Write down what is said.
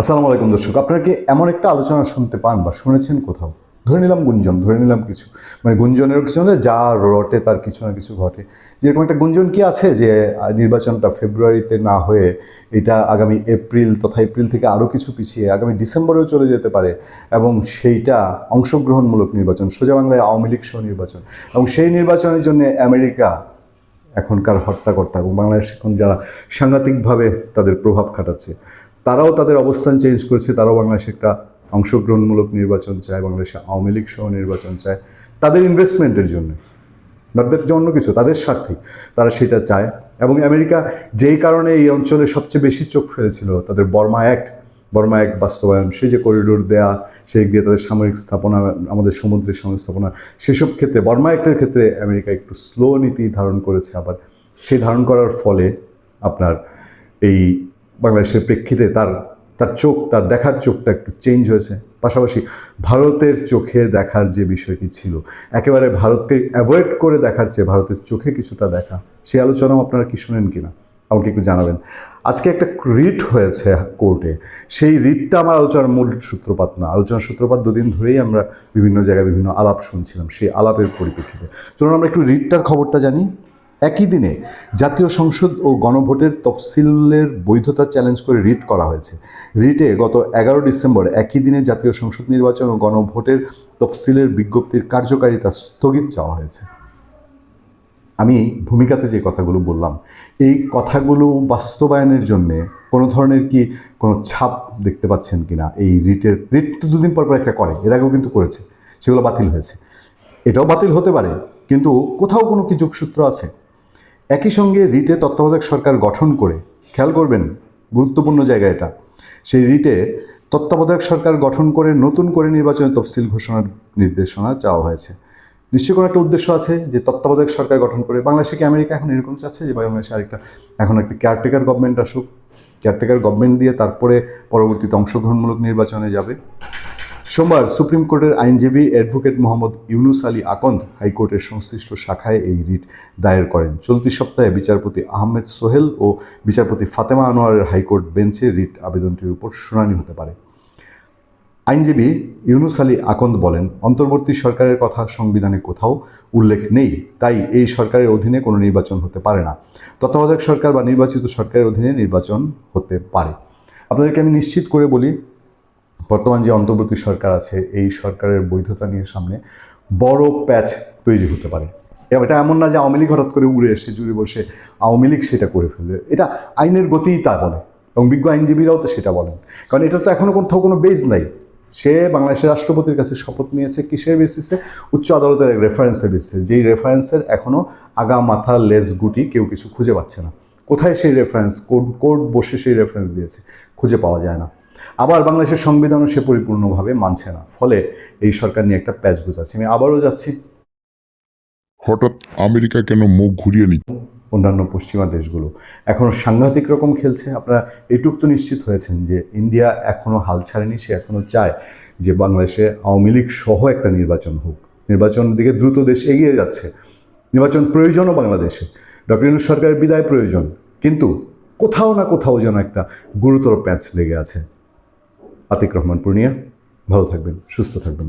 আসসালামু আলাইকুম দর্শক, আপনারা কি এমন একটা আলোচনা শুনতে পান বা শুনেছেন কোথাও? ধরে নিলাম গুঞ্জন, ধরে নিলাম কিছু মানে গুঞ্জনের কিছু হলে যা রটে তার কিছু না কিছু ঘটে। যেরকম একটা গুঞ্জন কি আছে যে নির্বাচনটা ফেব্রুয়ারিতে না হয়ে এটা আগামী এপ্রিল তথা এপ্রিল থেকে আরও কিছু পিছিয়ে আগামী ডিসেম্বরেও চলে যেতে পারে, এবং সেইটা অংশগ্রহণমূলক নির্বাচন, সোজা বাংলায় আওয়ামী লীগ সহ নির্বাচন, এবং সেই নির্বাচনের জন্য আমেরিকা এখনকার হর্তাকর্তা এবং বাংলাদেশ এখন যারা সাংঘাতিকভাবে তাদের প্রভাব খাটাচ্ছে, তারাও তাদের অবস্থান চেঞ্জ করেছে। তারাও বাংলাদেশে একটা অংশগ্রহণমূলক নির্বাচন চায়, বাংলাদেশে আওয়ামী লীগ সহ নির্বাচন চায় তাদের ইনভেস্টমেন্টের জন্য, তাদের জন্য কিছু তাদের স্বার্থেই তারা সেটা চায়। এবং আমেরিকা যেই কারণে এই অঞ্চলে সবচেয়ে বেশি চোখ ফেলেছিল তাদের বর্মা অ্যাক্ট বাস্তবায়ন, সেই যে করিডোর দেয়া, সেই গিয়ে তাদের সামরিক স্থাপনা, আমাদের সমুদ্রের সামরিক স্থাপনা, সেসব ক্ষেত্রে বর্মা অ্যাক্টের ক্ষেত্রে আমেরিকা একটু স্লো নীতি ধারণ করেছে। আবার সেই ধারণ করার ফলে আপনার এই বাংলাদেশের প্রেক্ষিতে তার তার চোখ, তার দেখার চোখটা একটু চেঞ্জ হয়েছে। পাশাপাশি ভারতের চোখে দেখার যে বিষয়টি ছিল, একেবারে ভারতকে অ্যাভয়েড করে দেখার চেয়ে ভারতের চোখে কিছুটা দেখা, সেই আলোচনাও আপনারা কি শুনেন কিনা আমাকে একটু জানাবেন। আজকে একটা রিট হয়েছে কোর্টে, সেই রিটটা আমার আলোচনার মূল সূত্রপাত না। আলোচনার সূত্রপাত দুদিন ধরেই আমরা বিভিন্ন জায়গায় বিভিন্ন আলাপ শুনছিলাম, সেই আলাপের পরিপ্রেক্ষিতে চলুন আমরা একটু রিটটার খবরটা জানি। একই দিনে জাতীয় সংসদ ও গণভোটের তফসিলের বৈধতা চ্যালেঞ্জ করে রিট করা হয়েছে। রিটে গত 11 ডিসেম্বর একই দিনে জাতীয় সংসদ নির্বাচন ও গণভোটের তফসিলের বিজ্ঞপ্তির কার্যকারিতা স্থগিত চাওয়া হয়েছে। আমি ভূমিকাতে যে কথাগুলো বললাম, এই কথাগুলো বাস্তবায়নের জন্যে কোনো ধরনের কি কোনো ছাপ দেখতে পাচ্ছেন কি না? এই রিট তো দুদিন পর একটা করে, এর আগেও কিন্তু করেছে, সেগুলো বাতিল হয়েছে, এটাও বাতিল হতে পারে, কিন্তু কোথাও কোনো কি যোগসূত্র আছে? একই সঙ্গে রিটে তত্ত্বাবধায়ক সরকার গঠন করে, খেয়াল করবেন গুরুত্বপূর্ণ জায়গা এটা, সেই রিটে তত্ত্বাবধায়ক সরকার গঠন করে নতুন করে নির্বাচনের তফসিল ঘোষণার নির্দেশনা চাওয়া হয়েছে। নিশ্চয়ই কোনো একটা উদ্দেশ্য আছে যে তত্ত্বাবধায়ক সরকার গঠন করে। বাংলাদেশে কি আমেরিকা এখন এরকম চাচ্ছে যে বাংলাদেশে এখন একটা কেয়ারটেকার গভর্নমেন্ট আসুক, কেয়ারটেকার গভর্নমেন্ট দিয়ে তারপরে পরবর্তীতে অংশগ্রহণমূলক নির্বাচনে যাবে? সোমবার সুপ্রিম কোর্টের আইনজীবী অ্যাডভোকেট মোহাম্মদ ইউনুস আলী আকন্দ হাইকোর্টের সংশ্লিষ্ট শাখায় এই রিট দায়ের করেন। চলতি সপ্তাহে বিচারপতি আহমেদ সোহেল ও বিচারপতি ফাতেমা আনোয়ারের হাইকোর্ট বেঞ্চে রিট আবেদনটির উপর শুনানি হতে পারে। আইনজীবী ইউনুস আলী আকন্দ বলেন, অন্তর্বর্তী সরকারের কথা সংবিধানে কোথাও উল্লেখ নেই, তাই এই সরকারের অধীনে কোনো নির্বাচন হতে পারে না। তত্ত্বাবধায়ক সরকার বা নির্বাচিত সরকারের অধীনে নির্বাচন হতে পারে। আপনাদেরকে আমি নিশ্চিত করে বলি, বর্তমান যে অন্তর্বর্তী সরকার আছে, এই সরকারের বৈধতা নিয়ে সামনে বড় প্যাচ তৈরি হতে পারে। এটা এমন না যে আওয়ামী লীগ হঠাৎ করে উড়ে এসে জুড়ে বসে আওয়ামী লীগ সেটা করে ফেলবে। এটা আইনের গতিই তা বলে, এবং বিজ্ঞ আইনজীবীরাও তো সেটা বলেন। কারণ এটা তো এখনও কোথাও কোনো বেজ নাই। সে বাংলাদেশের রাষ্ট্রপতির কাছে শপথ নিয়েছে কিসের বেসিসে? উচ্চ আদালতের এক রেফারেন্সের বেসিসে, যেই রেফারেন্সের এখনও আগা মাথা লেজ গুটি কেউ কিছু খুঁজে পাচ্ছে না। কোথায় সেই রেফারেন্স? কোর্ট বসে সেই রেফারেন্স দিয়েছে, খুঁজে পাওয়া যায় না। আবার বাংলাদেশের সংবিধানও সে পরিপূর্ণভাবে মানছে না, ফলে এই সরকার নিয়ে একটা প্যাচ গোছাচ্ছে। আমি আবারও যাচ্ছি, হঠাৎ আমেরিকা কেন মুখ ঘুরিয়ে নিচ্ছে? অন্যান্য পশ্চিমা দেশগুলো এখনও সাংঘাতিক রকম খেলছে। আপনারা এটুক তো নিশ্চিত হয়েছেন যে ইন্ডিয়া এখনও হাল ছাড়েনি, সে এখনও চায় যে বাংলাদেশে আওয়ামী লীগ সহ একটা নির্বাচন হোক। নির্বাচনের দিকে দ্রুত দেশ এগিয়ে যাচ্ছে, নির্বাচন প্রয়োজনও বাংলাদেশে, ডক্টর ইউনূস সরকারের বিদায় প্রয়োজন, কিন্তু কোথাও না কোথাও যেন একটা গুরুতর প্যাচ লেগে আছে। আতিক রহমান পূর্ণিয়া, ভালো থাকবেন, সুস্থ থাকবেন।